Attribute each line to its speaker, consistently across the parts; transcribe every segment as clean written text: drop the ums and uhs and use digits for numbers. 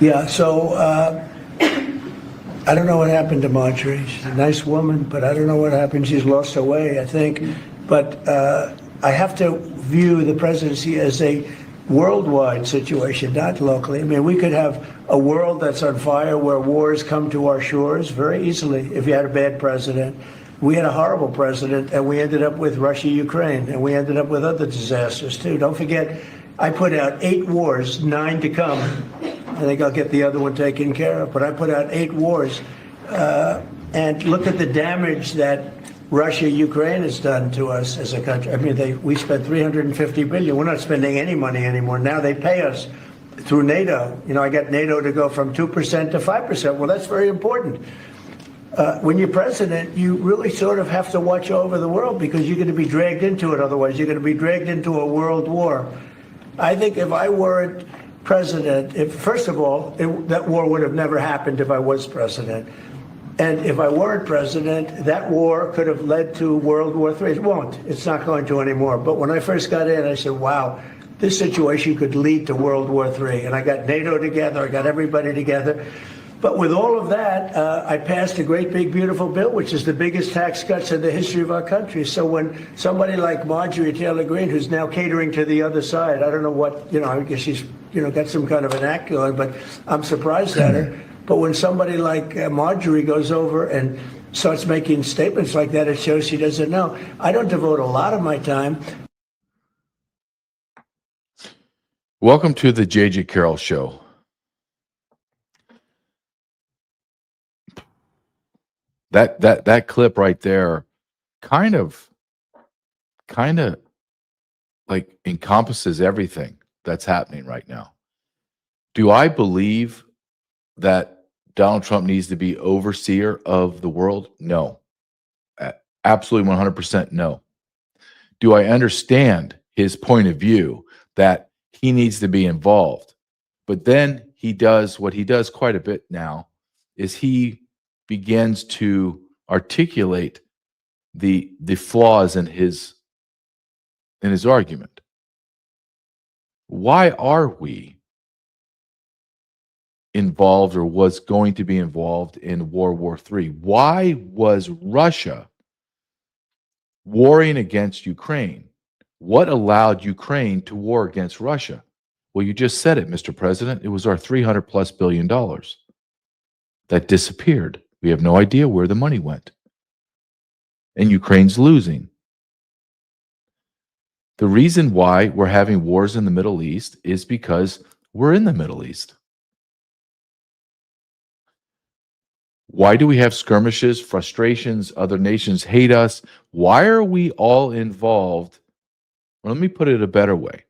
Speaker 1: Yeah, so I don't know what happened to Marjorie. She's a nice woman, but I don't know what happened. She's lost her way, I think. But I have to view the presidency as a worldwide situation, not locally. I mean, we could have a world that's on fire where wars come to our shores very easily if you had a bad president. We had a horrible president, and we ended up with Russia, Ukraine, and we ended up with other disasters, too. Don't forget, I put out 8 wars, 9 to come. I think I'll get the other one taken care of, but I put out 8 wars. And look at the damage that Russia, Ukraine has done to us as a country. I mean, we spent $350 billion. We're not spending any money anymore. Now they pay us through NATO. You know, I got NATO to go from 2% to 5%. Well, that's very important. When you're president, you really sort of have to watch over the world because you're going to be dragged into it. Otherwise, you're going to be dragged into a world war. I think if I weren't president, first of all, that war would have never happened if I was president. And if I weren't president, that war could have led to World War III. It won't. It's not going to anymore. But when I first got in, I said, wow, this situation could lead to World War III. And I got NATO together. I got everybody together. But with all of that, I passed a great, big, beautiful bill, which is the biggest tax cuts in the history of our country. So when somebody like Marjorie Taylor Greene, who's now catering to the other side, I don't know what, I guess she's, got some kind of an act going, but I'm surprised at her. But when somebody like Marjorie goes over and starts making statements like that, it shows she doesn't know. I don't devote a lot of my time.
Speaker 2: Welcome to the J.J. Carrell Show. That clip right there kind of like encompasses everything that's happening right now. Do I believe that Donald Trump needs to be overseer of the world? No. Absolutely 100% no. Do I understand his point of view that he needs to be involved? But then he does what he does quite a bit now is he begins to articulate the flaws in his argument. Why are we involved or was going to be involved in World War III? Why was Russia warring against Ukraine? What allowed Ukraine to war against Russia? Well, you just said it, Mr. President. It was our $300+ billion that disappeared. We have no idea where the money went. And Ukraine's losing. The reason why we're having wars in the Middle East is because we're in the Middle East. Why do we have skirmishes, frustrations, other nations hate us? Why are we all involved? Well, let me put it a better way.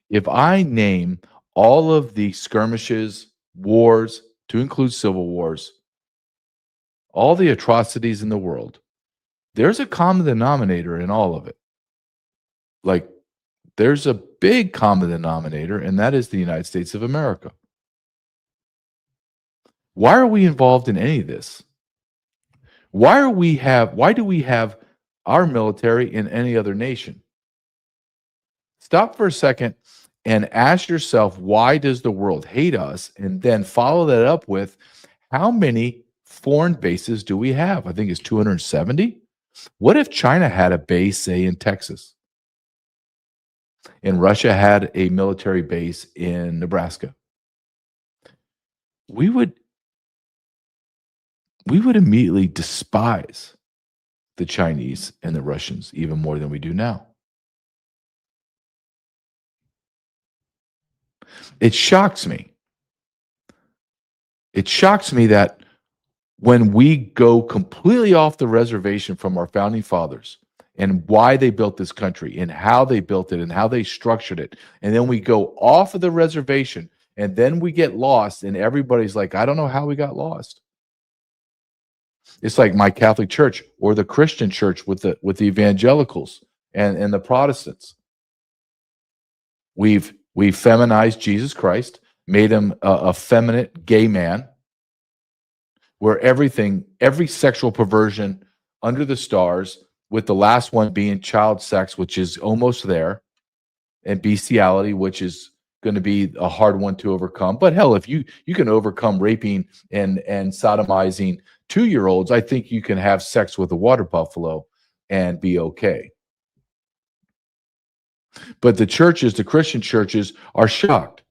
Speaker 2: If I name all of the skirmishes, wars, to include civil wars, all the atrocities in the world, there's a common denominator in all of it. Like, there's a big common denominator, and that is the United States of America. Why are we involved in any of this? Why do we have our military in any other nation? Stop for a second and ask yourself, why does the world hate us? And then follow that up with, how many foreign bases do we have? I think it's 270. What if China had a base, say, in Texas? And Russia had a military base in Nebraska? We would immediately despise the Chinese and the Russians even more than we do now. It shocks me. It shocks me that when we go completely off the reservation from our founding fathers and why they built this country and how they built it and how they structured it, and then we go off of the reservation and then we get lost and everybody's like, I don't know how we got lost. It's like my Catholic Church or the Christian church with the evangelicals and the Protestants. We've feminized Jesus Christ, made him a effeminate gay man, where every sexual perversion under the stars, with the last one being child sex, which is almost there, and bestiality, which is going to be a hard one to overcome. But hell, if you can overcome raping and sodomizing 2-year-olds, I think you can have sex with a water buffalo and be okay. But the churches, the Christian churches, are shocked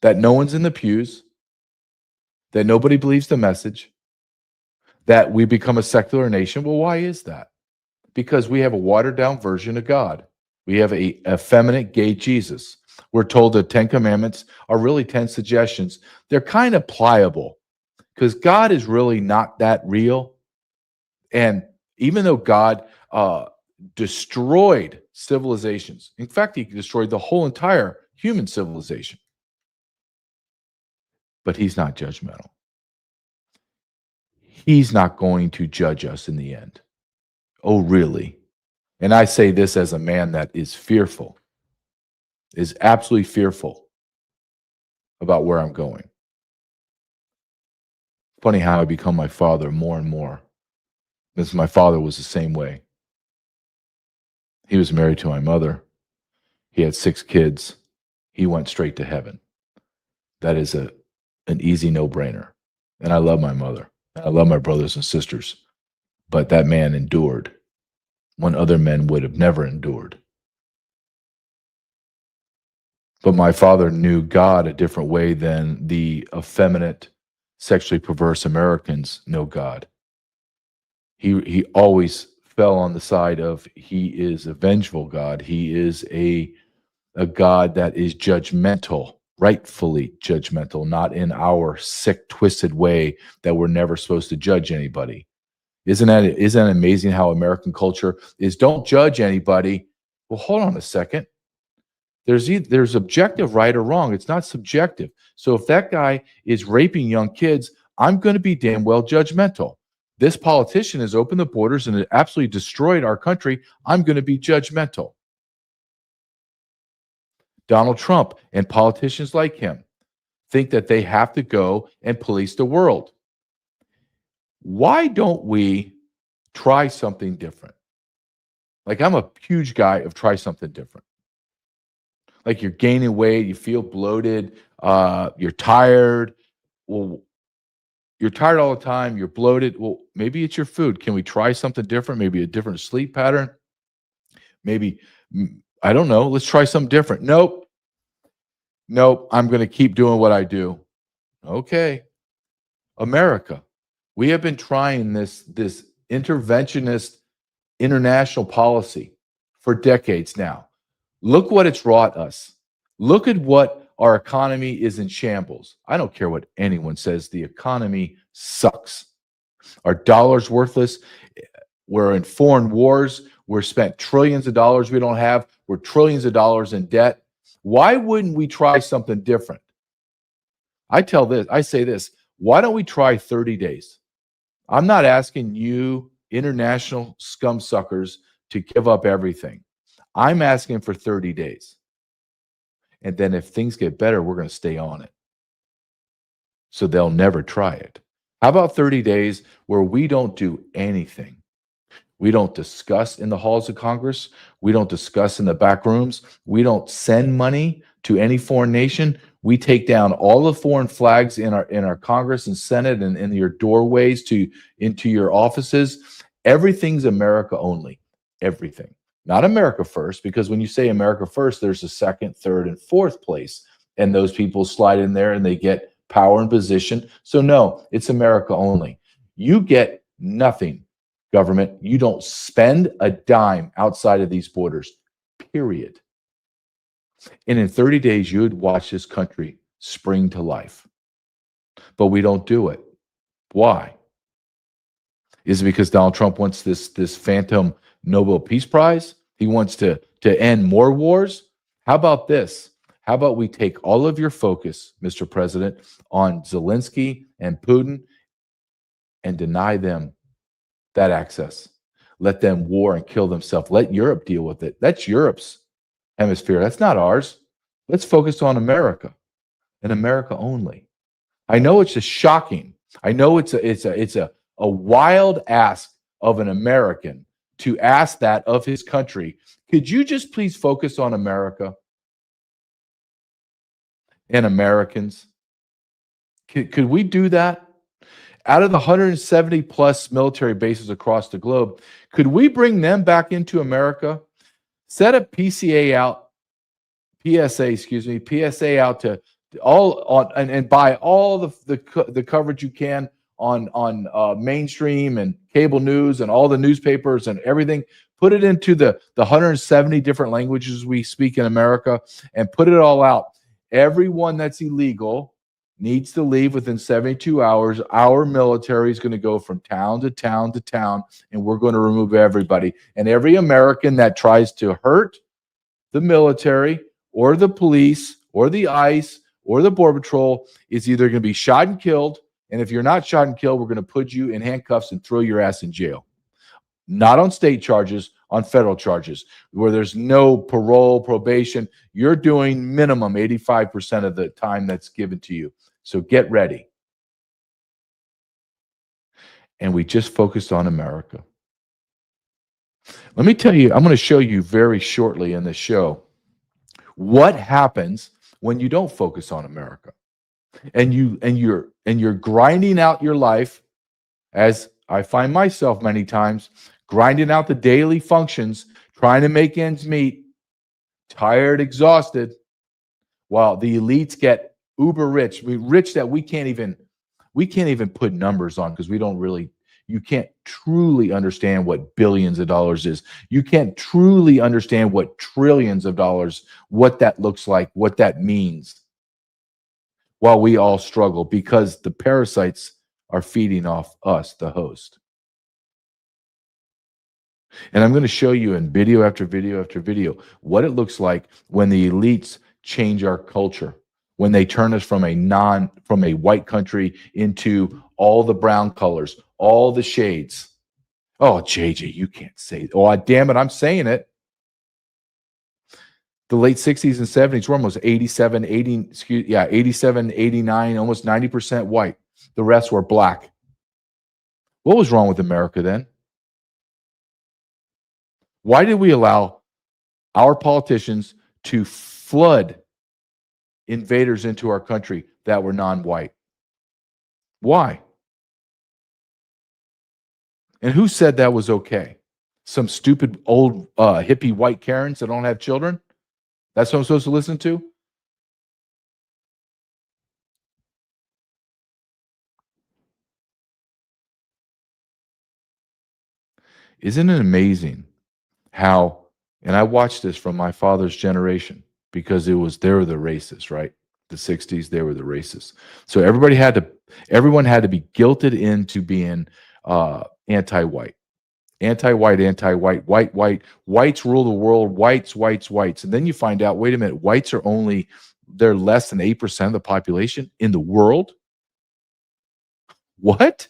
Speaker 2: that no one's in the pews, that nobody believes the message, that we become a secular nation. Well, why is that? Because we have a watered down version of God. We have a effeminate gay Jesus. We're told the 10 commandments are really 10 suggestions. They're kind of pliable because God is really not that real. And even though God destroyed civilizations, in fact, he destroyed the whole entire human civilization, but he's not judgmental. He's not going to judge us in the end. Oh, really? And I say this as a man that is fearful, is absolutely fearful about where I'm going. Funny how I become my father more and more. Because my father was the same way. He was married to my mother. He had 6 kids. He went straight to heaven. That is an easy no-brainer. And I love my mother. I love my brothers and sisters. But that man endured when other men would have never endured. But my father knew God a different way than the effeminate, sexually perverse Americans know God. He always fell on the side of he is a vengeful God. He is a God that is judgmental, rightfully judgmental, not in our sick, twisted way that we're never supposed to judge anybody. Isn't that amazing how American culture is don't judge anybody? Well, hold on a second. There's objective right or wrong. It's not subjective. So if that guy is raping young kids, I'm going to be damn well judgmental. This politician has opened the borders and it absolutely destroyed our country. I'm going to be judgmental. Donald Trump and politicians like him think that they have to go and police the world. Why don't we try something different? Like, I'm a huge guy of try something different. Like, you're gaining weight, you feel bloated, you're tired. Well, you're tired all the time, you're bloated. Well, maybe it's your food. Can we try something different? Maybe a different sleep pattern? Maybe, I don't know. Let's try something different. Nope. I'm going to keep doing what I do. Okay. America, we have been trying this interventionist international policy for decades now. Look what it's wrought us. Look at what our economy is in shambles. I don't care what anyone says. The economy sucks. Our dollar's worthless. We're in foreign wars. We're spent trillions of dollars we don't have. We're trillions of dollars in debt. Why wouldn't we try something different? I say this. Why don't we try 30 days? I'm not asking you international scum suckers to give up everything. I'm asking for 30 days. And then if things get better, we're going to stay on it. So they'll never try it. How about 30 days where we don't do anything? We don't discuss in the halls of Congress. We don't discuss in the back rooms. We don't send money to any foreign nation. We take down all the foreign flags in our Congress and Senate and in your doorways into your offices. Everything's America only. Everything. Not America first, because when you say America first, there's a second, third, and fourth place. And those people slide in there and they get power and position. So no, it's America only. You get nothing, government. You don't spend a dime outside of these borders, period. And in 30 days, you would watch this country spring to life. But we don't do it. Why? Is it because Donald Trump wants this phantom Nobel Peace Prize? He wants to end more wars? How about this? How about we take all of your focus, Mr. President, on Zelensky and Putin and deny them that access? Let them war and kill themselves. Let Europe deal with it. That's Europe's hemisphere. That's not ours. Let's focus on America and America only. I know it's just shocking. I know it's a wild ask of an American to ask that of his country. Could you just please focus on America? and Americans. Could we do that? Out of the 170 plus military bases across the globe, could we bring them back into America? Set a PCA out, PSA, excuse me, PSA out to all on and buy all the coverage you can on mainstream and cable news and all the newspapers and everything. Put it into the 170 different languages we speak in America and put it all out. Everyone that's illegal needs to leave within 72 hours. Our military is going to go from town to town to town, and we're going to remove everybody. And every American that tries to hurt the military or the police or the ICE or the Border Patrol is either going to be shot and killed. And if you're not shot and killed, we're going to put you in handcuffs and throw your ass in jail. Not on state charges, on federal charges, where there's no parole, probation. You're doing minimum 85% of the time that's given to you. So get ready. And we just focused on America. Let me tell you, I'm going to show you very shortly in this show what happens when you don't focus on America. And you're grinding out your life, as I find myself many times, grinding out the daily functions, trying to make ends meet, tired, exhausted, while the elites get uber rich, rich that we can't even put numbers on because we don't really, you can't truly understand what billions of dollars is. You can't truly understand what trillions of dollars, what that looks like, what that means, while we all struggle because the parasites are feeding off us, the host. And I'm going to show you in video after video after video what it looks like when the elites change our culture, when they turn us from a white country into all the brown colors, all the shades. Oh, JJ, you can't say it. Oh, damn it, I'm saying it. The late 60s and 70s were almost 87, 89, almost 90% white. The rest were black. What was wrong with America then? Why did we allow our politicians to flood invaders into our country that were non-white? Why? And who said that was okay? Some stupid old hippie white Karens that don't have children? That's what I'm supposed to listen to? Isn't it amazing how, and I watched this from my father's generation because they were the racists, right? The 60s, they were the racists. So everyone had to be guilted into being anti-white. Anti-white, whites rule the world, whites. And then you find out, wait a minute, whites are they're less than 8% of the population in the world? What?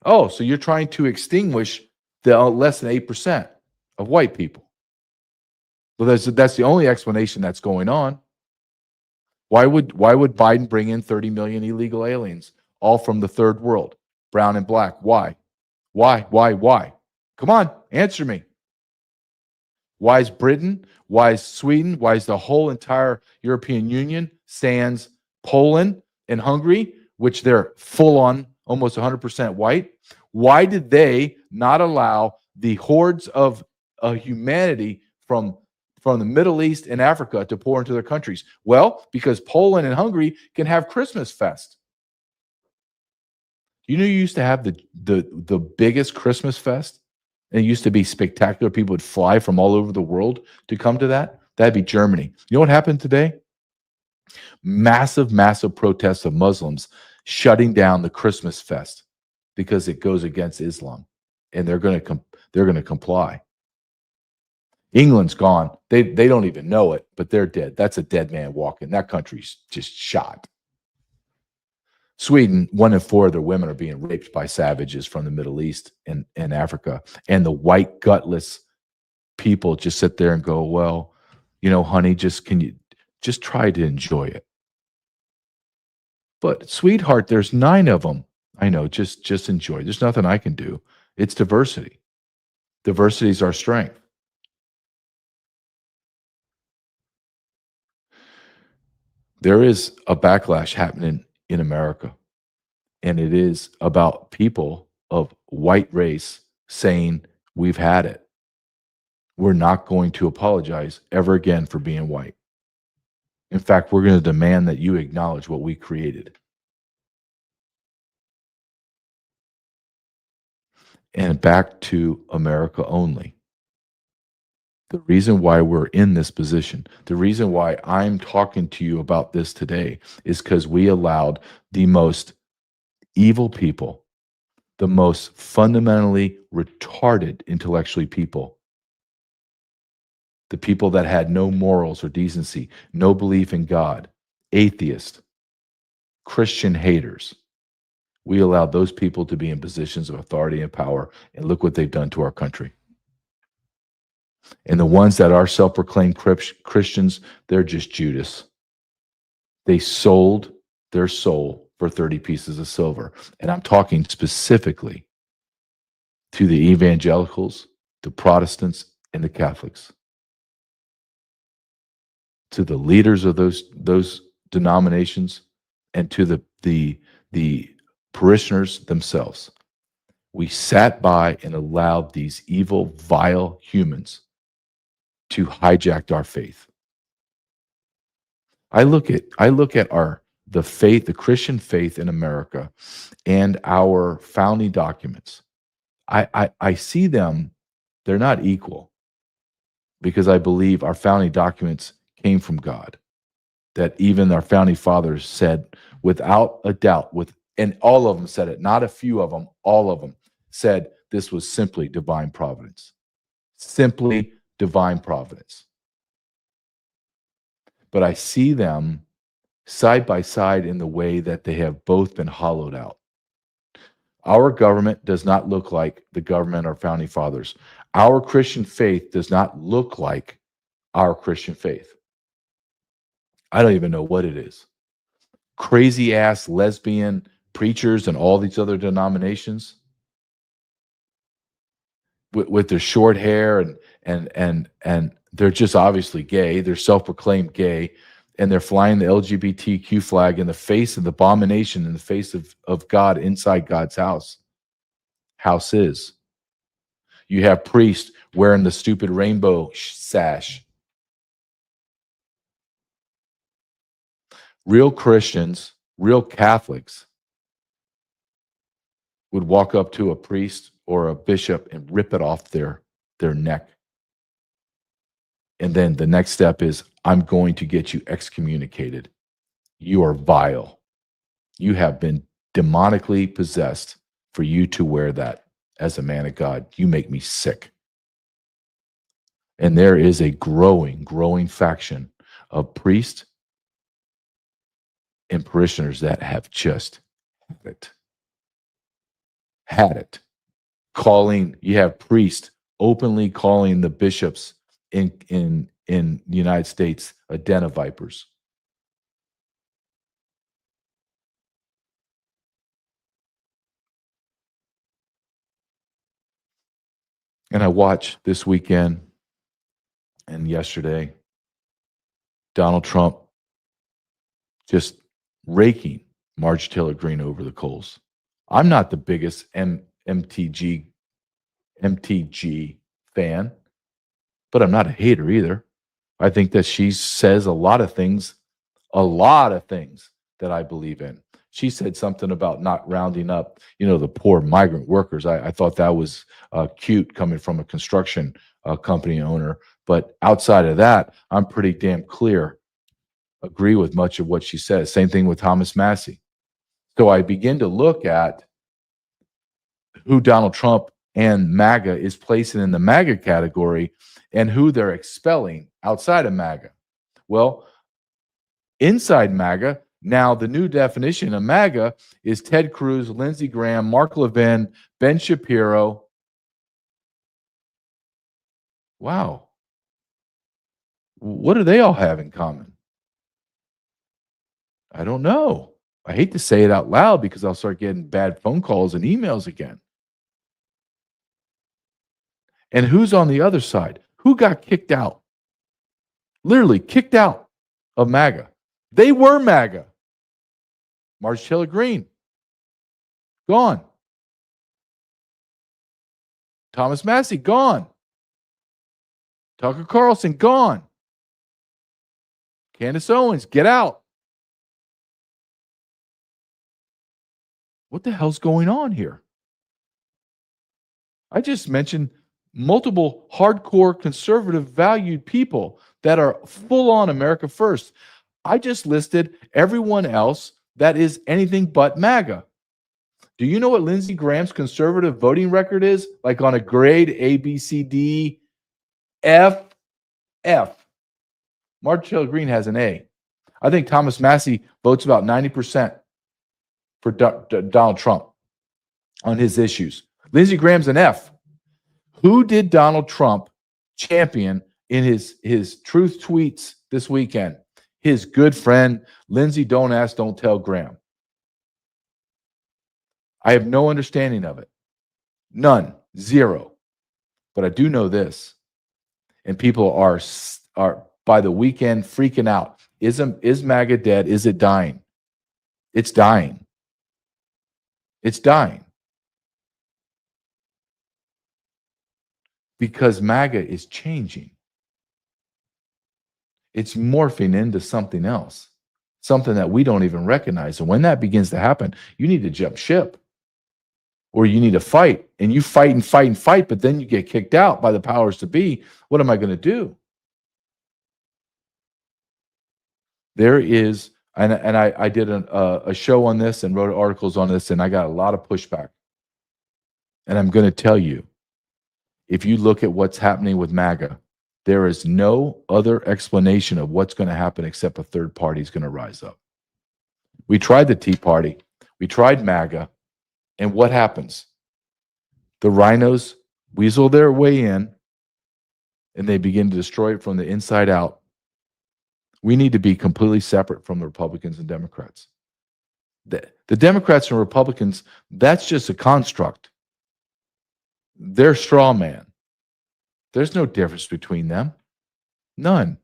Speaker 2: Oh, so you're trying to extinguish the less than 8% of white people. Well, that's the only explanation that's going on. Why would Biden bring in 30 million illegal aliens, all from the third world, brown and black? Why? Why? Come on, answer me. Why is Britain? Why is Sweden? Why is the whole entire European Union, sans Poland and Hungary, which they're full on, almost 100% white? Why did they not allow the hordes of humanity from the Middle East and Africa to pour into their countries? Well, because Poland and Hungary can have Christmas fest. You used to have the biggest Christmas fest? And it used to be spectacular. People would fly from all over the world to come to that. That'd be Germany. You know what happened today? Massive protests of Muslims shutting down the Christmas fest because it goes against Islam, and they're going to comply. England's gone. They don't even know it, but they're dead. That's a dead man walking. That country's just shot. Sweden, 1 in 4 of their women are being raped by savages from the Middle East and Africa. And the white, gutless people just sit there and go, well, honey, can you just try to enjoy it? But sweetheart, there's 9 of them. I know, just enjoy. There's nothing I can do. It's diversity. Diversity is our strength. There is a backlash happening in America, and it is about people of white race saying, we've had it. We're not going to apologize ever again for being white. In fact, we're going to demand that you acknowledge what we created. And back to America only. The reason why we're in this position, the reason why I'm talking to you about this today is because we allowed the most evil people, the most fundamentally retarded intellectually people, the people that had no morals or decency, no belief in God, atheists, Christian haters. We allowed those people to be in positions of authority and power, and look what they've done to our country. And the ones that are self-proclaimed Christians, they're just Judas. They sold their soul for 30 pieces of silver. And I'm talking specifically to the evangelicals, the Protestants, and the Catholics. To the leaders of those denominations, and to the parishioners themselves. We sat by and allowed these evil, vile humans to hijack our faith. I look at the faith, the Christian faith in America, and our founding documents. I see them, they're not equal, because I believe our founding documents came from God. That even our founding fathers said without a doubt, and all of them said it, not a few of them, all of them said this was simply divine providence. Simply divine providence. But I see them side by side in the way that they have both been hollowed out. Our government does not look like the government of our founding fathers. Our Christian faith does not look like our Christian faith. I don't even know what it is. Crazy ass lesbian preachers and all these other denominations with their short hair and they're just obviously gay. They're self-proclaimed gay, and they're flying the LGBTQ flag in the face of the abomination, in the face of God, inside God's house. Houses. You have priests wearing the stupid rainbow sash. Real Christians, real Catholics would walk up to a priest or a bishop and rip it off their neck. And then the next step is, I'm going to get you excommunicated. You are vile. You have been demonically possessed for you to wear that as a man of God. You make me sick. And there is a growing faction of priests and parishioners that have just had it. You have priests openly calling the bishops in the United States a den of vipers. And I watched this weekend and yesterday Donald Trump just raking Marjorie Taylor Greene over the coals. I'm not the biggest MTG fan, but I'm not a hater either. I think that she says a lot of things that I believe in. She said something about not rounding up, the poor migrant workers. I thought that was cute coming from a construction company owner. But outside of that, I'm pretty damn clear. Agree with much of what she says. Same thing with Thomas Massey. So I begin to look at who Donald Trump and MAGA is placing in the MAGA category and who they're expelling outside of MAGA. Well, inside MAGA, now the new definition of MAGA is Ted Cruz, Lindsey Graham, Mark Levin, Ben Shapiro. Wow. What do they all have in common? I don't know. I hate to say it out loud because I'll start getting bad phone calls and emails again. And who's on the other side? Who got kicked out? Literally kicked out of MAGA. They were MAGA. Marjorie Taylor Greene, gone. Thomas Massey, gone. Tucker Carlson, gone. Candace Owens, get out. What the hell's going on here? I just mentioned multiple hardcore conservative valued people that are full on America first. I just listed everyone else that is anything but MAGA. Do you know what Lindsey Graham's conservative voting record is? Like on a grade A, B, C, D, F, F. Marjorie Taylor Greene has an A. I think Thomas Massey votes about 90% for Donald Trump on his issues. Lindsey Graham's an F. Who did Donald Trump champion in his truth tweets this weekend? His good friend, Lindsey Don't Ask, Don't Tell Graham. I have no understanding of it. None. Zero. But I do know this. And people are by the weekend freaking out. Is MAGA dead? Is it dying? It's dying. It's dying. Because MAGA is changing. It's morphing into something else, something that we don't even recognize. And when that begins to happen, you need to jump ship or you need to fight. And you fight and fight and fight, but then you get kicked out by the powers to be. What am I going to do? There is, and I did a show on this and wrote articles on this, and I got a lot of pushback. And I'm going to tell you, if you look at what's happening with MAGA, there is no other explanation of what's going to happen except a third party is going to rise up. We tried the Tea Party. We tried MAGA. And what happens? The rhinos weasel their way in, and they begin to destroy it from the inside out. We need to be completely separate from the Republicans and Democrats. The Democrats and Republicans, that's just a construct. They're straw man. There's no difference between them. None.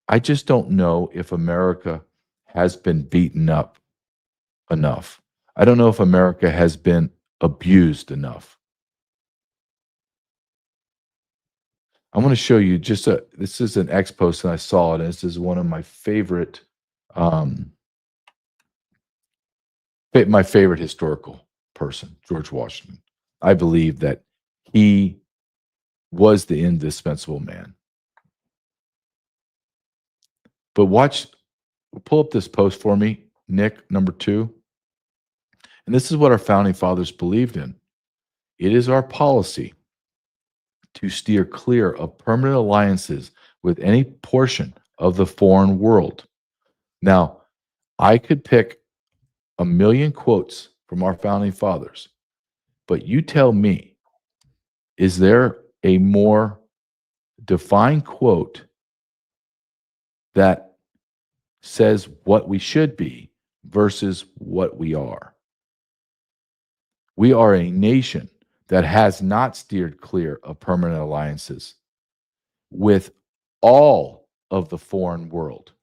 Speaker 2: I just don't know if America has been beaten up enough. I don't know if America has been abused enough. I want to show you just this is an X post and I saw it. And this is one of my favorite historical person, George Washington. I believe that he was the indispensable man. But pull up this post for me, Nick, number 2. And this is what our founding fathers believed in. It is our policy to steer clear of permanent alliances with any portion of the foreign world. Now, I could pick a million quotes from our founding fathers, but you tell me, is there a more defined quote that says what we should be versus what we are? We are a nation that has not steered clear of permanent alliances with all of the foreign world.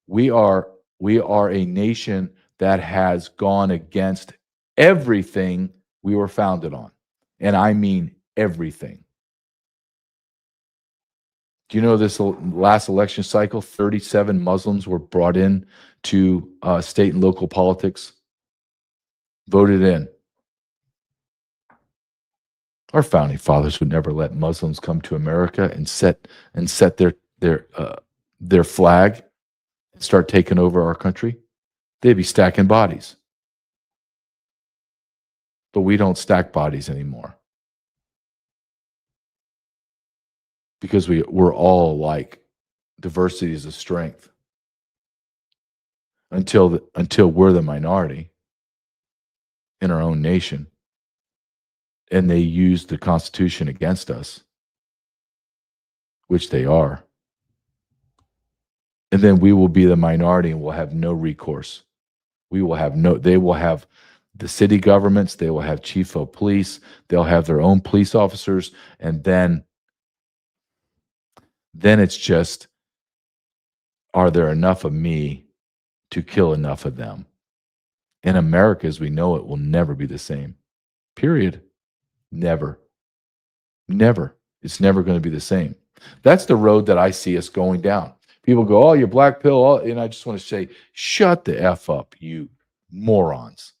Speaker 2: We are a nation that has gone against everything we were founded on. And I mean everything. Do you know this last election cycle, 37 Muslims were brought in to state and local politics, voted in? Our founding fathers would never let Muslims come to America and set their flag and start taking over our country. They'd be stacking bodies. But we don't stack bodies anymore. Because we're all like diversity is a strength. Until we're the minority in our own nation. And they use the Constitution against us, which they are. And then we will be the minority and we'll have no recourse. They will have the city governments, they will have chief of police, they'll have their own police officers, and then it's just, are there enough of me to kill enough of them? In America, as we know it, will never be the same. Period. Never. Never. It's never going to be the same. That's the road that I see us going down. People go, oh, you're black pill. Oh, and I just want to say, shut the F up, you morons.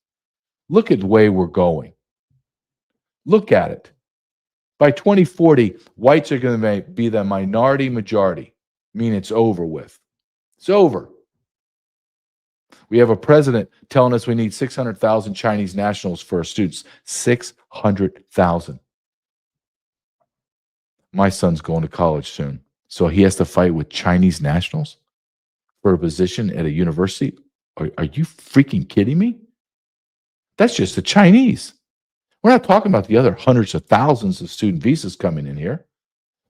Speaker 2: Look at the way we're going. Look at it. By 2040, whites are going to be the minority majority. I mean, it's over with. It's over. We have a president telling us we need 600,000 Chinese nationals for our students. 600,000. My son's going to college soon, so he has to fight with Chinese nationals for a position at a university. Are you freaking kidding me? That's just the Chinese. We're not talking about the other hundreds of thousands of student visas coming in here.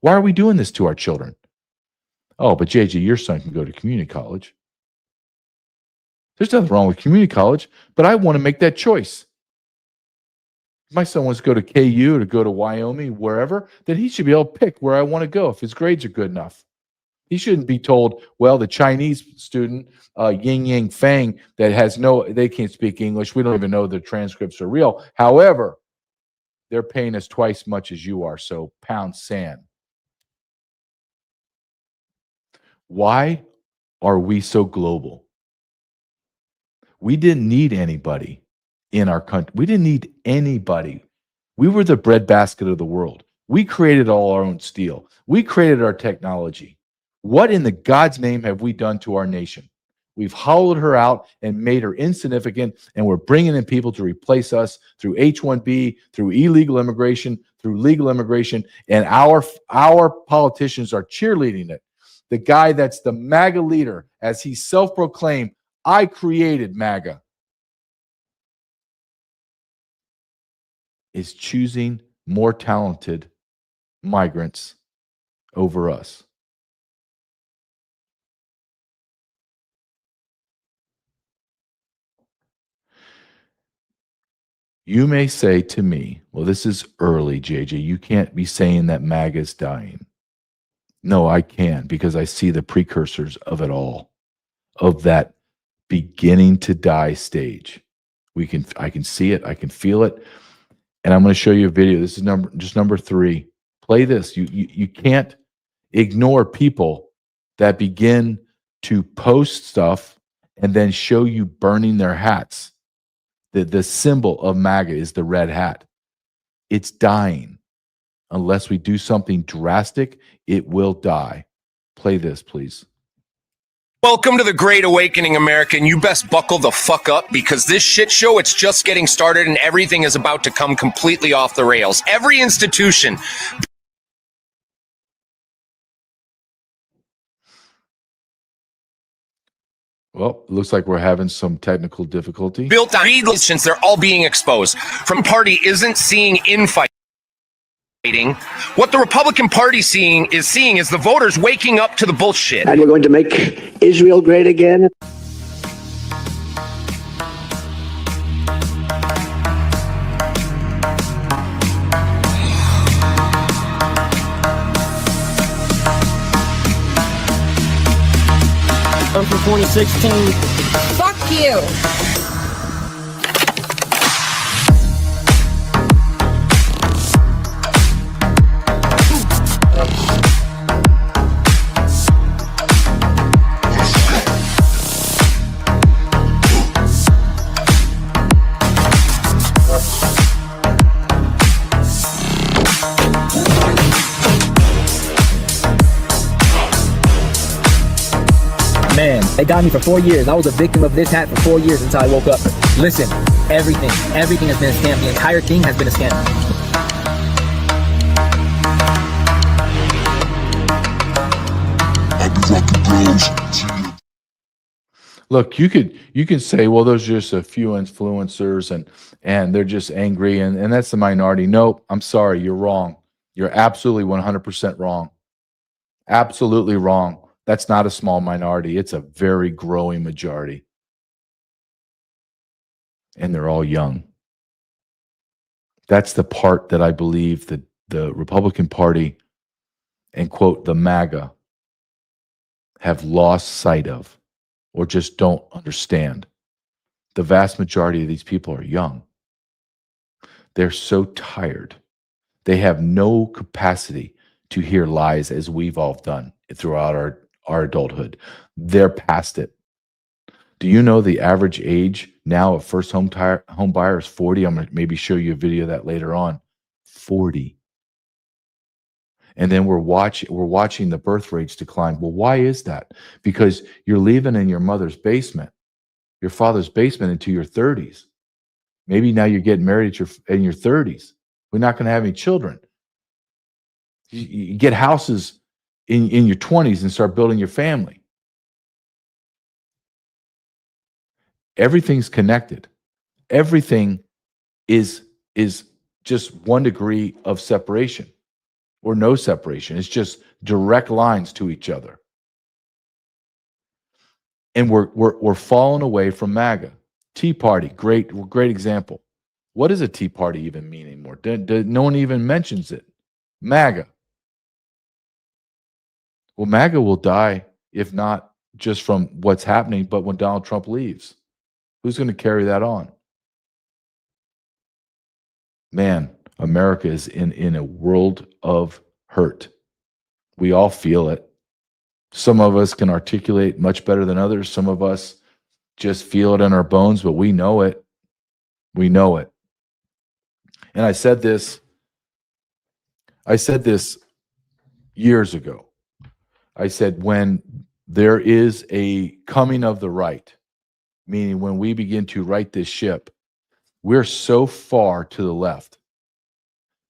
Speaker 2: Why are we doing this to our children? Oh, but JJ, your son can go to community college. There's nothing wrong with community college, but I want to make that choice. If my son wants to go to KU, to go to Wyoming, wherever, then he should be able to pick where I want to go if his grades are good enough. He shouldn't be told, well, the Chinese student, Ying Yang Fang, they can't speak English. We don't even know the transcripts are real. However, they're paying us twice as much as you are, so pound sand. Why are we so global? We didn't need anybody in our country. We didn't need anybody. We were the breadbasket of the world. We created all our own steel. We created our technology. What in the God's name have we done to our nation? We've hollowed her out and made her insignificant, and we're bringing in people to replace us through H-1B, through illegal immigration, through legal immigration, and our politicians are cheerleading it. The guy that's the MAGA leader, as he self-proclaimed, I created MAGA, is choosing more talented migrants over us. You may say to me, well, this is early, JJ. You can't be saying that MAGA is dying. No, I can, because I see the precursors of it all, of that beginning to die stage. I can see it, I can feel it, and I'm going to show you a video. This is number 3. Play this. You can't ignore people that begin to post stuff and then show you burning their hats. The symbol of MAGA is the red hat. It's dying. Unless we do something drastic, it will die. Play this, please.
Speaker 3: Welcome to the Great Awakening, America, and you best buckle the fuck up because this shit show, it's just getting started and everything is about to come completely off the rails. Every institution
Speaker 2: Well, it looks like we're having some technical difficulty.
Speaker 3: built on relations, they're all being exposed. From party isn't seeing infighting. What the Republican Party is seeing is the voters waking up to the bullshit.
Speaker 4: And we're going to make Israel great again.
Speaker 5: I'm from 2016.
Speaker 6: Fuck you.
Speaker 5: Man, they got me for 4 years. I was a victim of this hat for 4 years until I woke up. Listen, everything has been a scam. The entire thing has been a scam.
Speaker 2: Look, you can say, well, those are just a few influencers and they're just angry and that's the minority. Nope, I'm sorry, you're wrong. You're absolutely 100% wrong. Absolutely wrong. That's not a small minority. It's a very growing majority. and they're all young. That's the part that I believe that the Republican Party and, quote, the MAGA have lost sight of or just don't understand. The vast majority of these people are young. They're so tired. They have no capacity to hear lies as we've all done throughout our adulthood. They're past it. Do you know the average age now of first home buyer is 40? I'm going to maybe show you a video of that later on. 40. And then we're watching the birth rates decline. Well, why is that? Because you're living in your mother's basement, your father's basement into your 30s. Maybe now you're getting married in your 30s. We're not going to have any children. You get houses in your 20s and start building your family. Everything's connected. Everything is just 1 degree of separation or no separation. It's just direct lines to each other. And we're falling away from MAGA. Tea Party, great example. What does a Tea Party even mean anymore? No one even mentions it. MAGA. Well, MAGA will die, if not just from what's happening, but when Donald Trump leaves. Who's going to carry that on? Man, America is in a world of hurt. We all feel it. Some of us can articulate much better than others. Some of us just feel it in our bones, but we know it. We know it. And I said this years ago. I said, when there is a coming of the right, meaning when we begin to right this ship, we're so far to the left.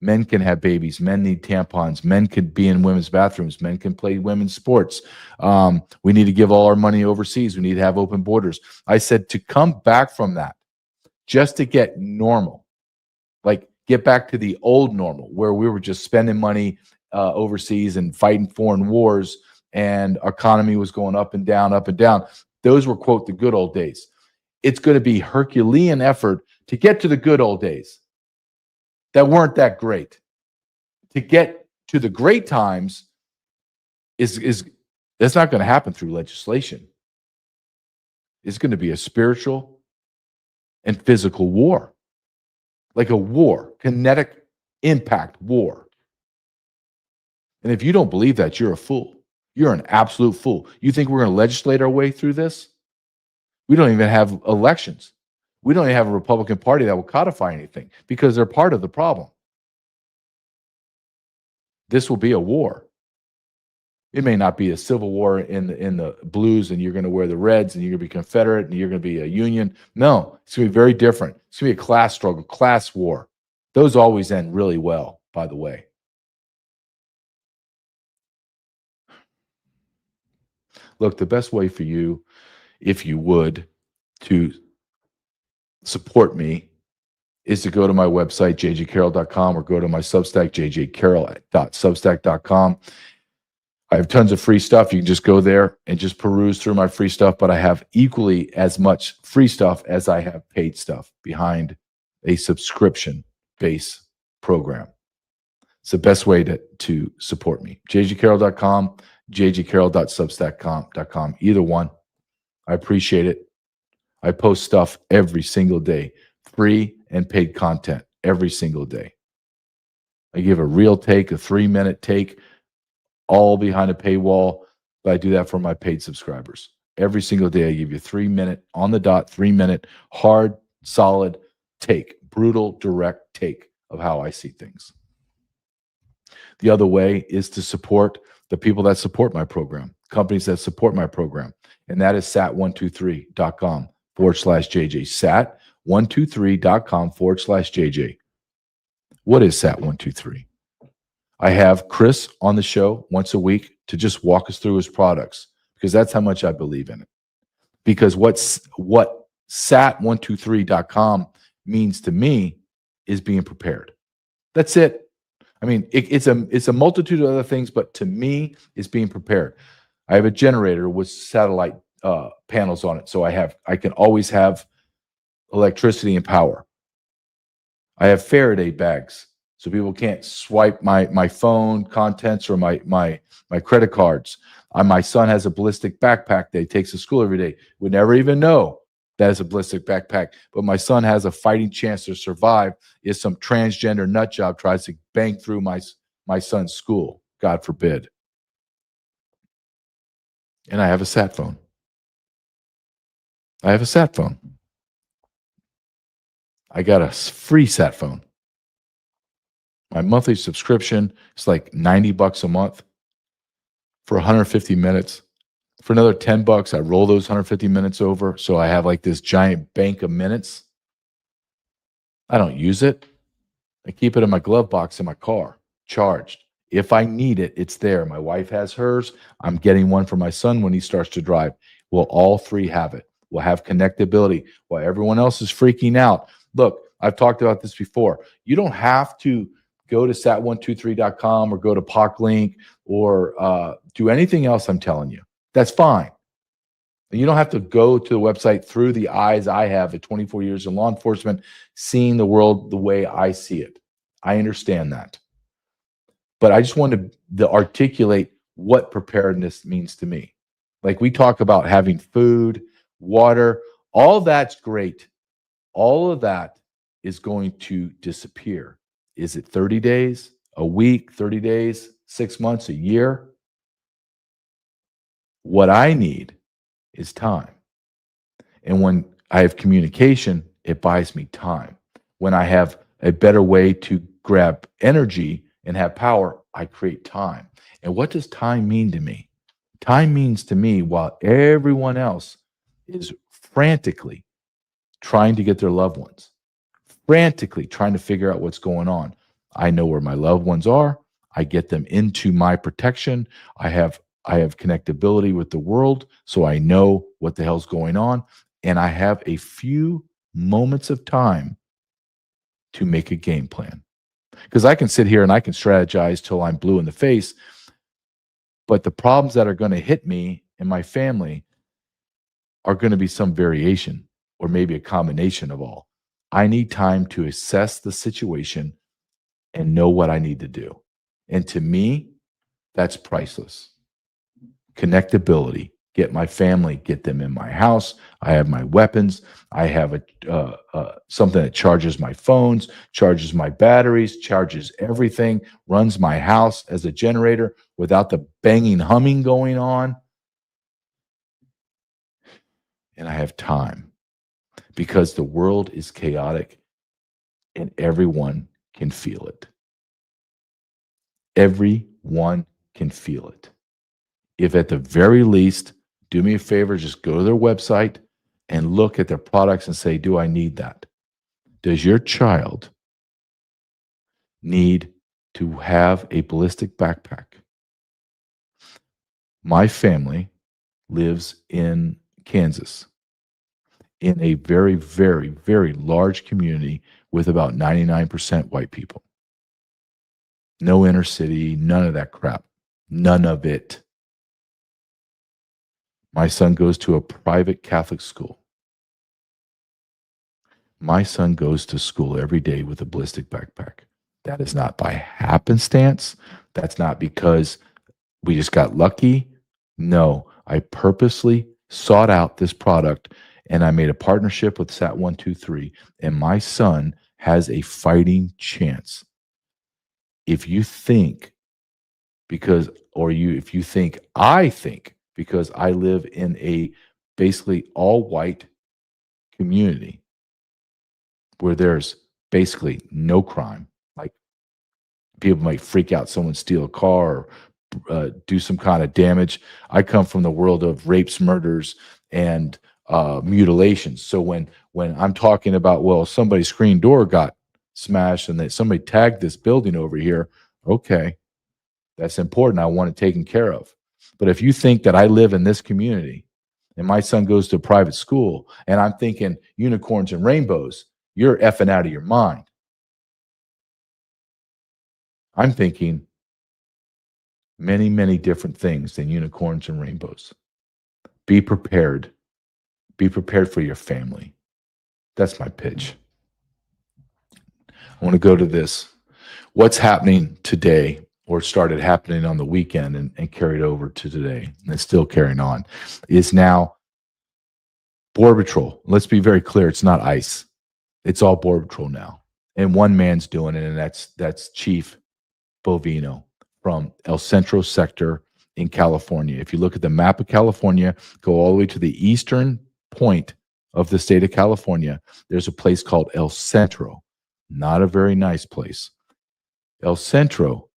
Speaker 2: Men can have babies. Men need tampons. Men could be in women's bathrooms. Men can play women's sports. We need to give all our money overseas. We need to have open borders. I said to come back from that, just to get normal, like get back to the old normal where we were just spending money overseas and fighting foreign wars and our economy was going up and down, up and down. Those were, quote, the good old days. It's going to be Herculean effort to get to the good old days that weren't that great. To get to the great times is that's not going to happen through legislation. It's going to be a spiritual and physical war, like a war, kinetic impact war. And if you don't believe that, you're a fool. You're an absolute fool. You think we're going to legislate our way through this? We don't even have elections. We don't even have a Republican Party that will codify anything because they're part of the problem. This will be a war. It may not be a civil war in the blues and you're going to wear the reds and you're going to be Confederate and you're going to be a Union. No, it's going to be very different. It's going to be a class struggle, class war. Those always end really well, by the way. Look, the best way for you, if you would, to support me is to go to my website, jjcarrell.com, or go to my Substack, jjcarrell.substack.com. I have tons of free stuff. You can just go there and just peruse through my free stuff, but I have equally as much free stuff as I have paid stuff behind a subscription-based program. It's the best way to support me. jjcarrell.com, jjcarrell.substack.com, either one. I appreciate it. I post stuff every single day, free and paid content every single day. I give a real take, a 3-minute take, all behind a paywall, but I do that for my paid subscribers. Every single day, I give you 3-minute, on the dot, 3-minute, hard, solid take, brutal, direct take of how I see things. The other way is to support the people that support my program, companies that support my program, and that is sat123.com/JJ. Sat123.com/JJ. What is Sat123? I have Chris on the show once a week to just walk us through his products because that's how much I believe in it. Because what Sat123.com means to me is being prepared. That's it. I mean, it's a multitude of other things, but to me, it's being prepared. I have a generator with satellite panels on it, so I can always have electricity and power. I have Faraday bags so people can't swipe my phone contents or my credit cards. My son has a ballistic backpack that he takes to school every day. Would never even know that is a ballistic backpack. But my son has a fighting chance to survive if some transgender nut job tries to bang through my son's school. God forbid. And I have a sat phone. I have a sat phone. I got a free sat phone. My monthly subscription is like $90 a month for 150 minutes. For another $10, I roll those 150 minutes over. So I have like this giant bank of minutes. I don't use it. I keep it in my glove box in my car, charged. If I need it, it's there. My wife has hers. I'm getting one for my son when he starts to drive. We'll all three have it. We'll have connectability while everyone else is freaking out. Look, I've talked about this before. You don't have to go to sat123.com or go to PocLink or do anything else I'm telling you. That's fine. And you don't have to go to the website through the eyes I have at 24 years in law enforcement, seeing the world the way I see it. I understand that. But I just wanted to articulate what preparedness means to me. Like we talk about having food, water, all that's great. All of that is going to disappear. Is it 30 days, a week, 30 days, 6 months, a year? What I need is time. And when I have communication, it buys me time. When I have a better way to grab energy and have power, I create time. And what does time mean to me? Time means to me while everyone else is frantically trying to get their loved ones, frantically trying to figure out what's going on. I know where my loved ones are. I get them into my protection. I have connectability with the world, so I know what the hell's going on. And I have a few moments of time to make a game plan. Because I can sit here and I can strategize till I'm blue in the face, but the problems that are going to hit me and my family are going to be some variation or maybe a combination of all. I need time to assess the situation and know what I need to do. And to me, that's priceless. Connectability, get my family, get them in my house. I have my weapons. I have something that charges my phones, charges my batteries, charges everything, runs my house as a generator without the banging humming going on. And I have time because the world is chaotic and everyone can feel it. Everyone can feel it. If at the very least, do me a favor, just go to their website and look at their products and say, do I need that? Does your child need to have a ballistic backpack? My family lives in Kansas, in a very, very, very large community with about 99% white people. No inner city, none of that crap. None of it. My son goes to a private Catholic school. My son goes to school every day with a ballistic backpack. That is not by happenstance. That's not because we just got lucky. No, I purposely sought out this product and I made a partnership with Sat123, and my son has a fighting chance. If you think if you think I think because I live in a basically all white community where there's basically no crime, like people might freak out, someone steal a car or do some kind of damage. I come from the world of rapes, murders, and mutilations. So when I'm talking about, well, somebody's screen door got smashed and that somebody tagged this building over here, okay, that's important. I want it taken care of. But if you think that I live in this community and my son goes to a private school and I'm thinking unicorns and rainbows, you're effing out of your mind. I'm thinking many, many different things than unicorns and rainbows. Be prepared. Be prepared for your family. That's my pitch. I want to go to this. What's happening today, or started happening on the weekend and carried over to today, and it's still carrying on, is now Border Patrol. Let's be very clear. It's not ICE. It's all Border Patrol now. And one man's doing it, and that's Chief Bovino from El Centro sector in California. If you look at the map of California, go all the way to the eastern point of the state of California, there's a place called El Centro. Not a very nice place. El Centro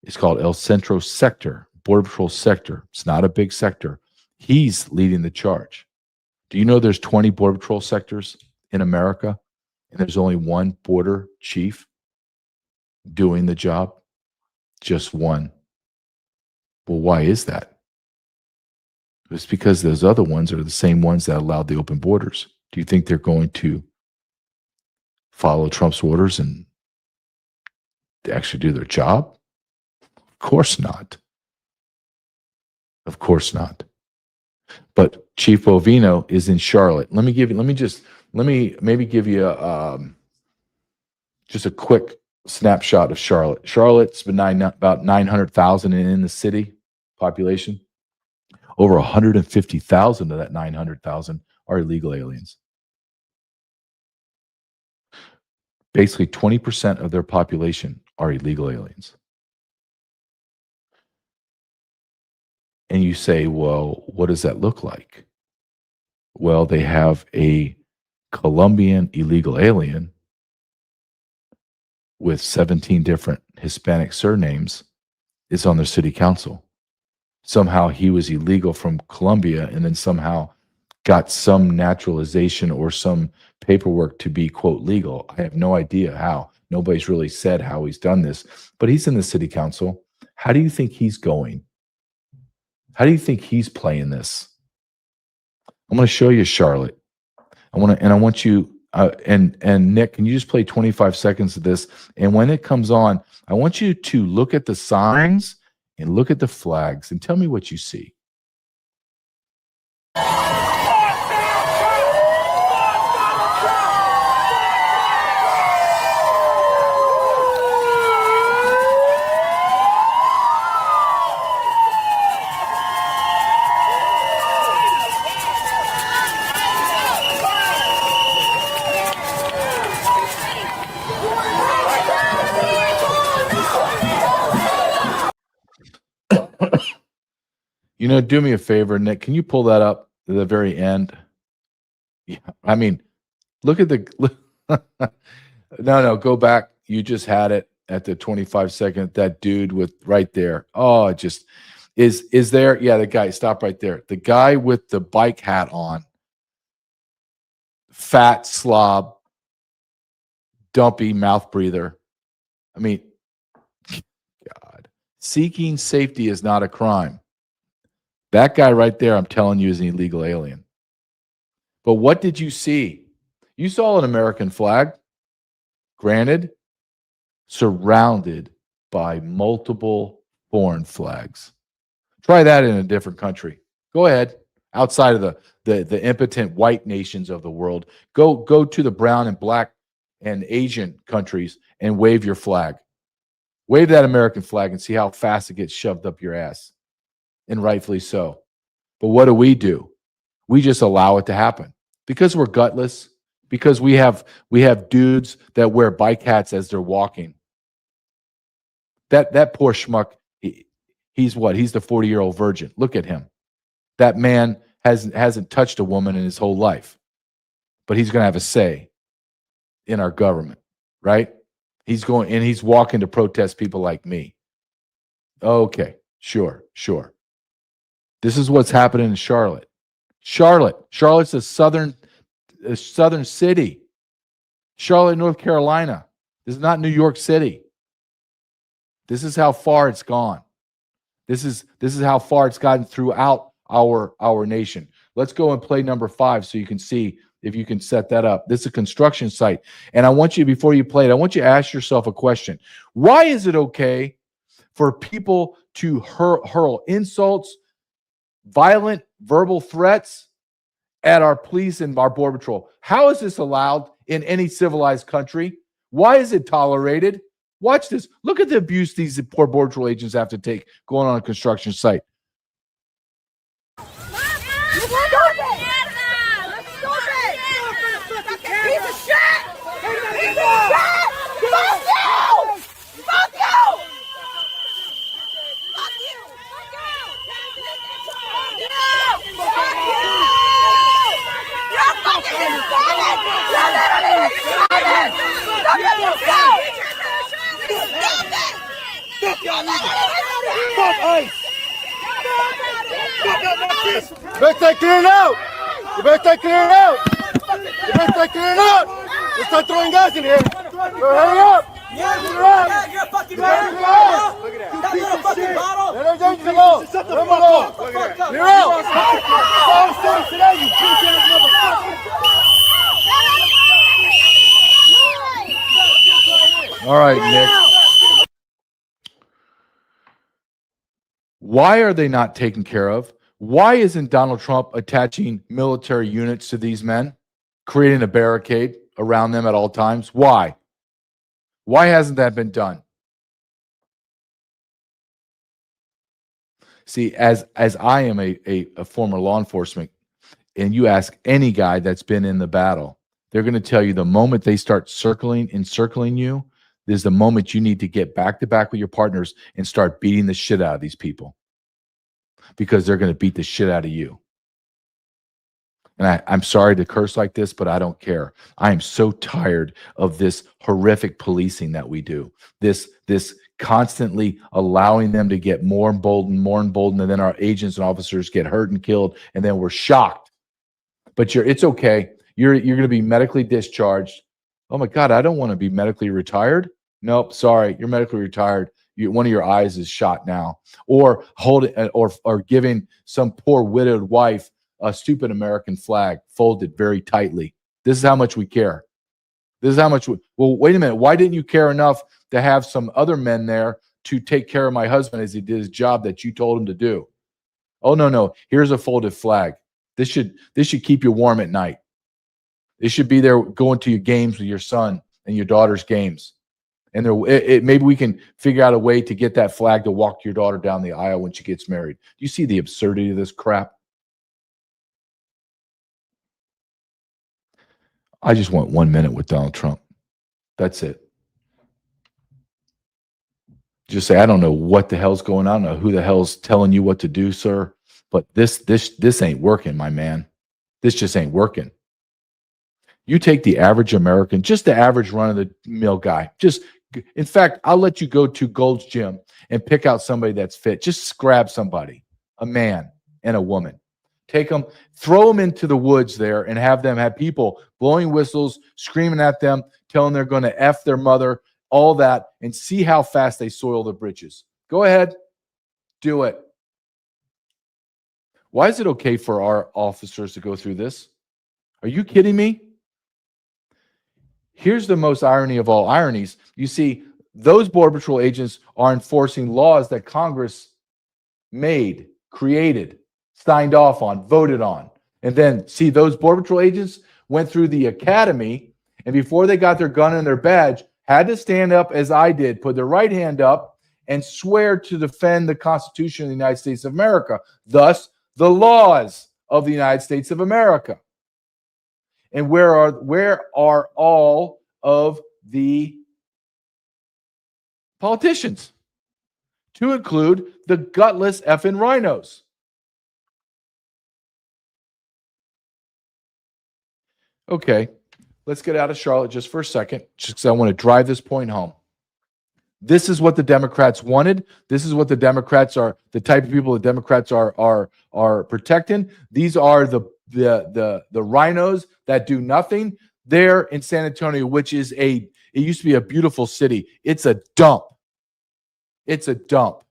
Speaker 2: is called El Centro sector, Border Patrol sector. It's not a big sector. He's leading the charge. Do you know there's 20 Border Patrol sectors in America, and there's only one border chief doing the job? Just one. Well, why is that? It's because those other ones are the same ones that allowed the open borders. Do you think they're going to follow Trump's orders and actually do their job? Of course not. Of course not. But Chief Bovino is in Charlotte. Let me maybe give you just a quick snapshot of Charlotte. Charlotte's been about 900,000 in the city population. Over 150,000 of that 900,000 are illegal aliens. Basically, 20% of their population are illegal aliens. And you say, well, what does that look like? Well, they have a Colombian illegal alien with 17 different Hispanic surnames is on their city council. Somehow he was illegal from Colombia and then somehow got some naturalization or some paperwork to be, quote, legal. I have no idea how. Nobody's really said how he's done this, but he's in the city council. How do you think he's going? How do you think he's playing this? I'm going to show you Charlotte. I want you, and Nick, can you just play 25 seconds of this? And when it comes on, I want you to look at the signs and look at the flags and tell me what you see. You know, do me a favor, Nick. Can you pull that up to the very end? Yeah, I mean, look at the. No, go back. You just had it at the 25-second. That dude with right there. Oh, it just is there. Yeah, the guy. Stop right there. The guy with the bike hat on. Fat slob, dumpy mouth breather. I mean, God, seeking safety is not a crime. That guy right there, I'm telling you, is an illegal alien. But what did you see? You saw an American flag, granted, surrounded by multiple foreign flags. Try that in a different country. Go ahead, outside of the impotent white nations of the world. Go to the brown and black and Asian countries and wave your flag. Wave that American flag and see how fast it gets shoved up your ass. And rightfully so. But what do? We just allow it to happen because we're gutless, because we have dudes that wear bike hats as they're walking. That poor schmuck, he's what? He's the 40-year-old virgin. Look at him. That man hasn't touched a woman in his whole life, but he's going to have a say in our government, right? He's walking to protest people like me. Okay, sure. This is what's happening in Charlotte. Charlotte's a southern city. Charlotte, North Carolina. This is not New York City. This is how far it's gone. This is how far it's gotten throughout our nation. Let's go and play number 5 so you can see if you can set that up. This is a construction site. And I want you, before you play it, I want you to ask yourself a question. Why is it okay for people to hurl insults, violent verbal threats at our police and our border patrol. How is this allowed in any civilized country? Why is it tolerated? Watch this. Look at the abuse these poor border patrol agents have to take going on a construction site.
Speaker 7: You better start clearing out! You better start clearing out! You better start clearing out! Let's start throwing guys in here! Hurry up! You're a fucking bottle! Look at that! You're a fucking bottle! Let him go! Let him go! You're out! You bitch-ass motherfucker!
Speaker 2: All right, Nick. Why are they not taken care of? Why isn't Donald Trump attaching military units to these men, creating a barricade around them at all times? Why? Why hasn't that been done? See, as I am a former law enforcement, and you ask any guy that's been in the battle, they're going to tell you the moment they start encircling you, is the moment you need to get back to back with your partners and start beating the shit out of these people, because they're going to beat the shit out of you. And I'm sorry to curse like this, but I don't care. I am so tired of this horrific policing that we do. This constantly allowing them to get more emboldened, and then our agents and officers get hurt and killed, and then we're shocked. But it's okay. You're going to be medically discharged. Oh my God, I don't want to be medically retired. Nope, sorry, you're medically retired. One of your eyes is shot now. Or or giving some poor widowed wife a stupid American flag folded very tightly. This is how much we care. This is how much well, wait a minute. Why didn't you care enough to have some other men there to take care of my husband as he did his job that you told him to do? Oh, no. Here's a folded flag. This should keep you warm at night. It should be there going to your games with your son and your daughter's games. And maybe we can figure out a way to get that flag to walk your daughter down the aisle when she gets married. Do you see the absurdity of this crap? I just want 1 minute with Donald Trump. That's it. Just say, I don't know what the hell's going on. I don't know who the hell's telling you what to do, sir. But this ain't working, my man. This just ain't working. You take the average American, just the average run-of-the-mill guy. In fact, I'll let you go to Gold's Gym and pick out somebody that's fit. Just grab somebody, a man and a woman. Take them, throw them into the woods there and have people blowing whistles, screaming at them, telling they're going to F their mother, all that, and see how fast they soil the britches. Go ahead. Do it. Why is it okay for our officers to go through this? Are you kidding me? Here's the most irony of all ironies. You see, those Border Patrol agents are enforcing laws that Congress made, created, signed off on, voted on. And then, see, those Border Patrol agents went through the academy, and before they got their gun and their badge, had to stand up as I did, put their right hand up, and swear to defend the Constitution of the United States of America, thus the laws of the United States of America. And where are all of the politicians, to include the gutless effing rhinos? Okay, let's get out of Charlotte just for a second, just because I want to drive this point home. This is what the Democrats wanted. This is what the Democrats are, the type of people the Democrats are protecting. These are the rhinos that do nothing there in San Antonio, which is it used to be a beautiful city. It's a dump. It's a dump.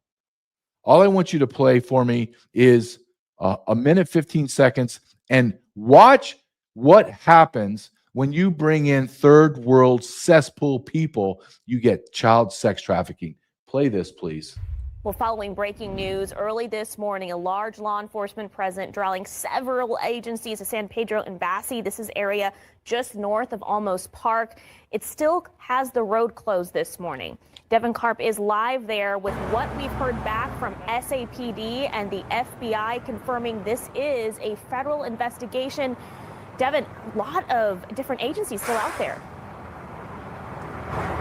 Speaker 2: All I want you to play for me is a minute, 15 seconds, and watch what happens when you bring in third world cesspool people. You get child sex trafficking. Play this, please.
Speaker 8: Well, following breaking news early this morning, a large law enforcement presence drawing several agencies to San Pedro and Bassi. This is area just north of Olmos Park. It still has the road closed this morning. Devin Karp is live there with what we've heard back from SAPD and the FBI confirming this is a federal investigation. Devin, a lot of different agencies still out there.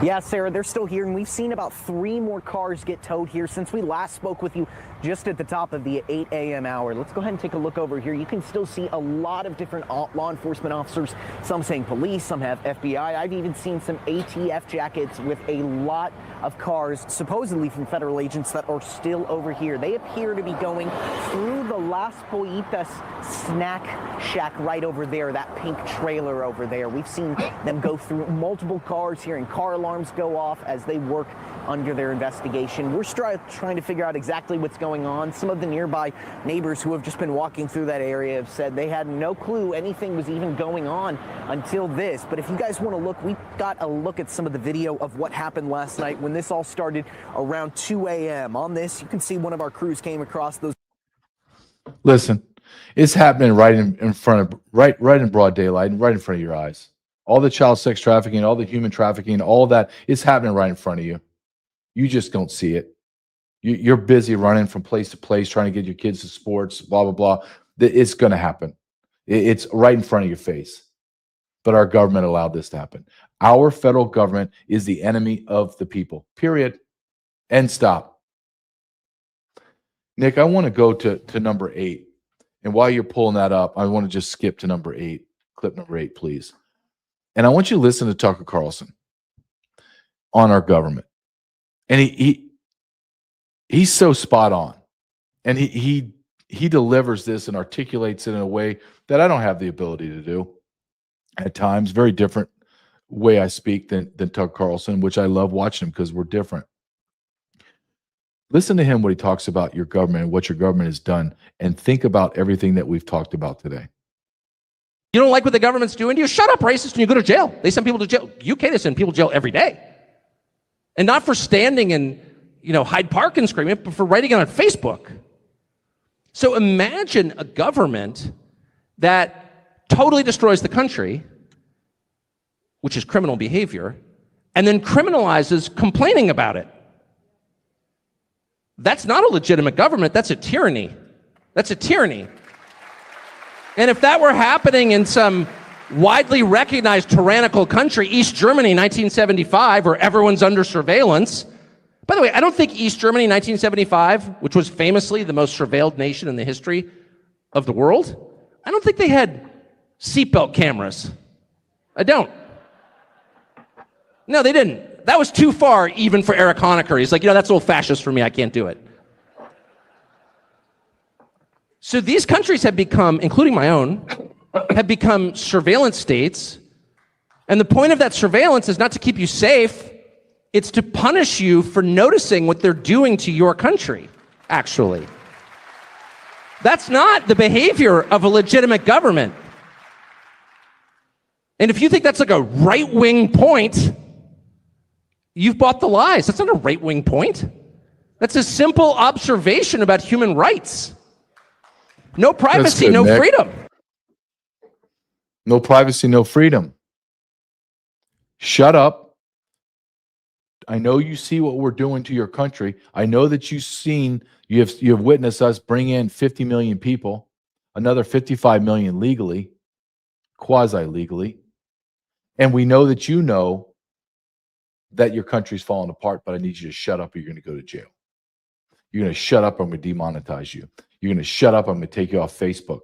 Speaker 9: Yeah, Sarah, they're still here, and we've seen about 3 more cars get towed here since we last spoke with you just at the top of the 8 a.m. hour. Let's go ahead and take a look over here. You can still see a lot of different law enforcement officers, some saying police, some have FBI. I've even seen some ATF jackets with a lot of cars, supposedly from federal agents, that are still over here. They appear to be going through the Las Pollitas snack shack right over there, that pink trailer over there. We've seen them go through multiple cars here, and car alarms go off as they work under their investigation. We're trying to figure out exactly what's going on. Some of the nearby neighbors who have just been walking through that area have said they had no clue anything was even going on until this. But if you guys want to look, we got a look at some of the video of what happened last night when this all started around 2 a.m. On this, you can see one of our crews came across those.
Speaker 2: Listen, it's happening right in front of, right in broad daylight and right in front of your eyes. All the child sex trafficking, all the human trafficking, all that is happening right in front of you. You just don't see it. You're busy running from place to place, trying to get your kids to sports, blah, blah, blah. It's going to happen. It's right in front of your face. But our government allowed this to happen. Our federal government is the enemy of the people, period. End stop. Nick, I want to go to number 8. And while you're pulling that up, I want to just skip to number 8, clip number 8, please. And I want you to listen to Tucker Carlson on our government. And he's so spot on. And he delivers this and articulates it in a way that I don't have the ability to do at times. Very different way I speak than Tucker Carlson, which I love watching him because we're different. Listen to him when he talks about your government and what your government has done, and think about everything that we've talked about today.
Speaker 10: You don't like what the government's doing to you? Shut up, racist, and you go to jail. They send people to jail. UK, they send people to jail every day. And not for standing in, Hyde Park and screaming, but for writing it on Facebook. So imagine a government that totally destroys the country, which is criminal behavior, and then criminalizes complaining about it. That's not a legitimate government. That's a tyranny. That's a tyranny. And if that were happening in some widely recognized tyrannical country, East Germany, 1975, where everyone's under surveillance. By the way, I don't think East Germany, 1975, which was famously the most surveilled nation in the history of the world, I don't think they had seatbelt cameras. I don't. No, they didn't. That was too far even for Eric Honecker. He's like, that's a little fascist for me. I can't do it. So these countries have become, including my own, have become surveillance states. And the point of that surveillance is not to keep you safe. It's to punish you for noticing what they're doing to your country, actually. That's not the behavior of a legitimate government. And if you think that's like a right-wing point, you've bought the lies. That's not a right-wing point. That's a simple observation about human rights. No privacy,
Speaker 2: good,
Speaker 10: no
Speaker 2: Nick.
Speaker 10: freedom.
Speaker 2: No privacy, no freedom. Shut up. I know you see what we're doing to your country. I know that you have witnessed us bring in 50 million people, another 55 million legally, quasi-legally. And we know that you know that your country's falling apart, but I need you to shut up or you're going to go to jail. You're going to shut up or I'm going to demonetize you. You're going to shut up, I'm going to take you off Facebook.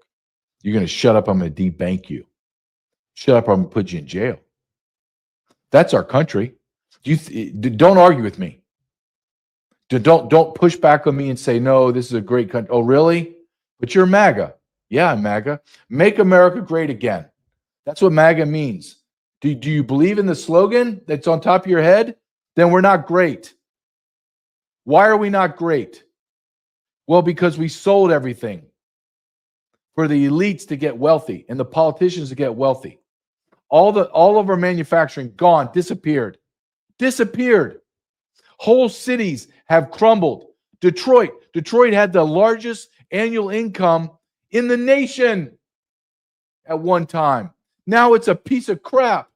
Speaker 2: You're going to shut up, I'm going to debank you. Shut up, I'm going to put you in jail. That's our country. Don't argue with me. Don't push back on me and say, no, this is a great country. Oh, really? But you're MAGA. Yeah, I'm MAGA. Make America great again. That's what MAGA means. Do you believe in the slogan that's on top of your head? Then we're not great. Why are we not great? Well, because we sold everything for the elites to get wealthy and the politicians to get wealthy. All of our manufacturing gone, disappeared. Whole cities have crumbled Detroit had the largest annual income in the nation at one time. Now it's a piece of crap.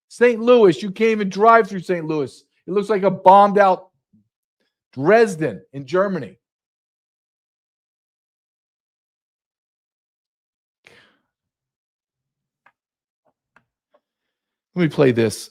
Speaker 2: St. Louis, you can't even drive through St. Louis. It looks like a bombed out Dresden in Germany. Let me play this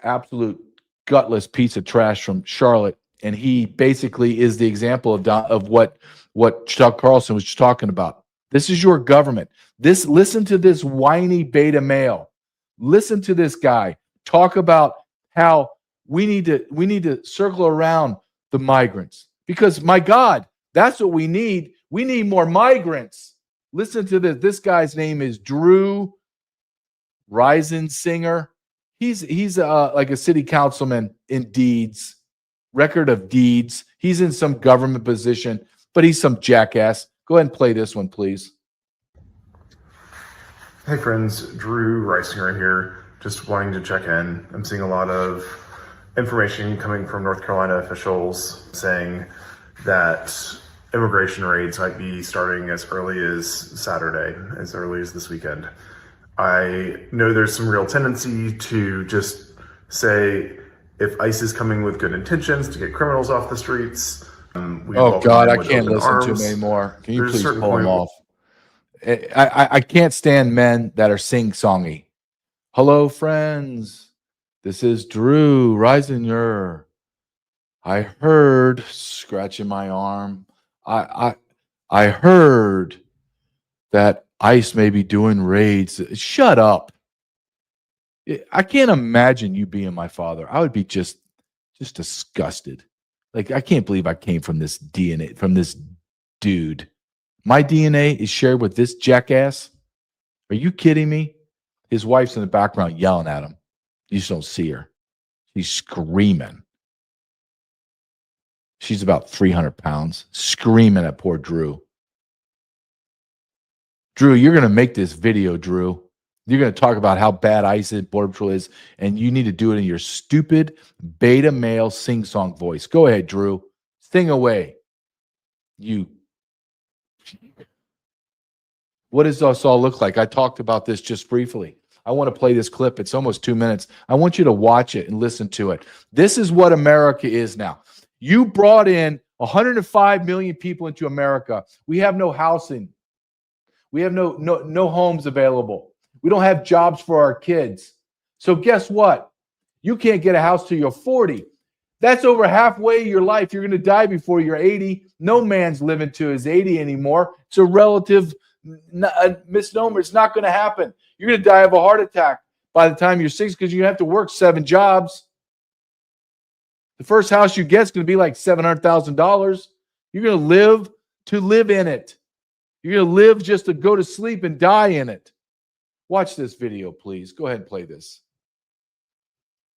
Speaker 2: absolute gutless piece of trash from Charlotte, and he basically is the example of what Chuck Carlson was talking about. This is your government. Listen to this whiny beta male. Listen to this guy talk about how we need to circle around the migrants, because my God, that's what we need. We need more migrants. Listen to this. This guy's name is Drew Reisensinger. He's like a city councilman in deeds, record of deeds. He's in some government position, but he's some jackass. Go ahead and play this one, please.
Speaker 11: Hey friends, Drew Reisinger here, just wanting to check in. I'm seeing a lot of information coming from North Carolina officials saying that immigration raids might be starting as early as Saturday, as early as this weekend. I know there's some real tendency to just say, if ICE is coming with good intentions to get criminals off the streets,
Speaker 2: oh God, I can't listen to him anymore. Can you please pull him off? I can't stand men that are sing-songy. Hello, friends. This is Drew Reisinger. I heard, scratching my arm, I heard that ICE may be doing raids. Shut up. I can't imagine you being my father. I would be just disgusted. Like, I can't believe I came from this DNA, from this dude. My DNA is shared with this jackass. Are you kidding me? His wife's in the background yelling at him. You just don't see her. She's screaming. She's about 300 pounds, screaming at poor Drew. Drew, you're going to make this video, Drew. You're going to talk about how bad ICE and Border Patrol is, and you need to do it in your stupid beta male sing-song voice. Go ahead, Drew. Sing away. What does this all look like? I talked about this just briefly. I want to play this clip. It's almost 2 minutes. I want you to watch it and listen to it. This is what America is now. You brought in 105 million people into America. We have no housing. We have no homes available. We don't have jobs for our kids. So guess what? You can't get a house till you're 40. That's over halfway your life. You're going to die before you're 80. No man's living to his 80 anymore. It's a relative misnomer. It's not going to happen. You're going to die of a heart attack by the time you're 60 because you have to work 7 jobs. The first house you get is going to be like $700,000. You're going to live in it. You're going to live just to go to sleep and die in it. Watch this video, please. Go ahead and play this.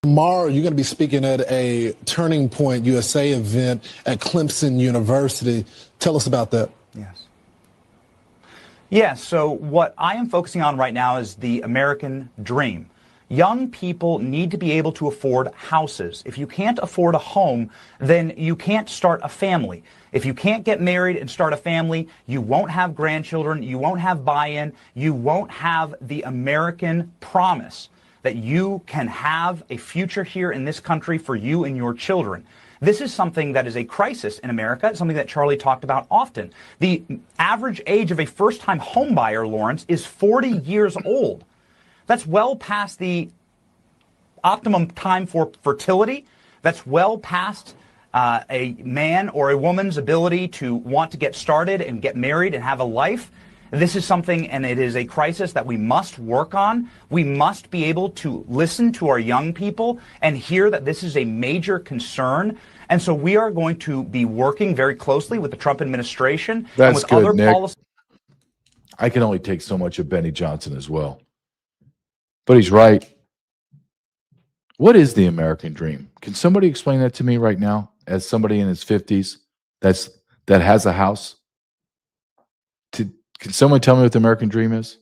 Speaker 12: Tomorrow, you're going to be speaking at a Turning Point USA event at Clemson University. Tell us about that.
Speaker 13: Yes. Yeah, so what I am focusing on right now is the American dream. Young people need to be able to afford houses. If you can't afford a home, then you can't start a family. If you can't get married and start a family, you won't have grandchildren, you won't have buy-in, you won't have the American promise that you can have a future here in this country for you and your children. This is something that is a crisis in America, something that Charlie talked about often. The average age of a first-time home buyer, Lawrence, is 40 years old. That's well past the optimum time for fertility. That's well past a man or a woman's ability to want to get started and get married and have a life. This is something, and it is a crisis that we must work on. We must be able to listen to our young people and hear that this is a major concern. And so we are going to be working very closely with the Trump administration and with
Speaker 2: good,
Speaker 13: other
Speaker 2: Nick.
Speaker 13: policies.
Speaker 2: I can only take so much of Benny Johnson as well. But he's right. What is the American dream? Can somebody explain that to me right now, as somebody in his 50s that has a house? Can someone tell me what the American dream is?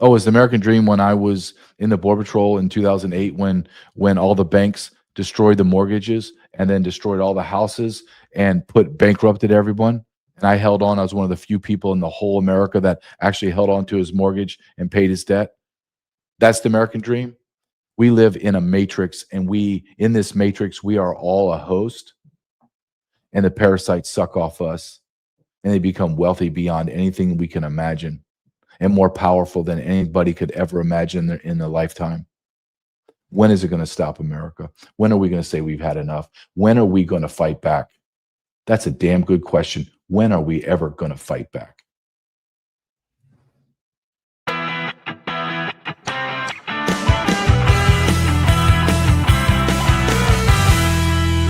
Speaker 2: Oh, it's the American dream when I was in the Border Patrol in 2008 when all the banks destroyed the mortgages and then destroyed all the houses and bankrupted everyone. And I held on. I was one of the few people in the whole America that actually held on to his mortgage and paid his debt. That's the American dream. We live in a matrix, and in this matrix, we are all a host, and the parasites suck off us, and they become wealthy beyond anything we can imagine, and more powerful than anybody could ever imagine in their lifetime. When is it going to stop America? When are we going to say we've had enough? When are we going to fight back? That's a damn good question. When are we ever going to fight back?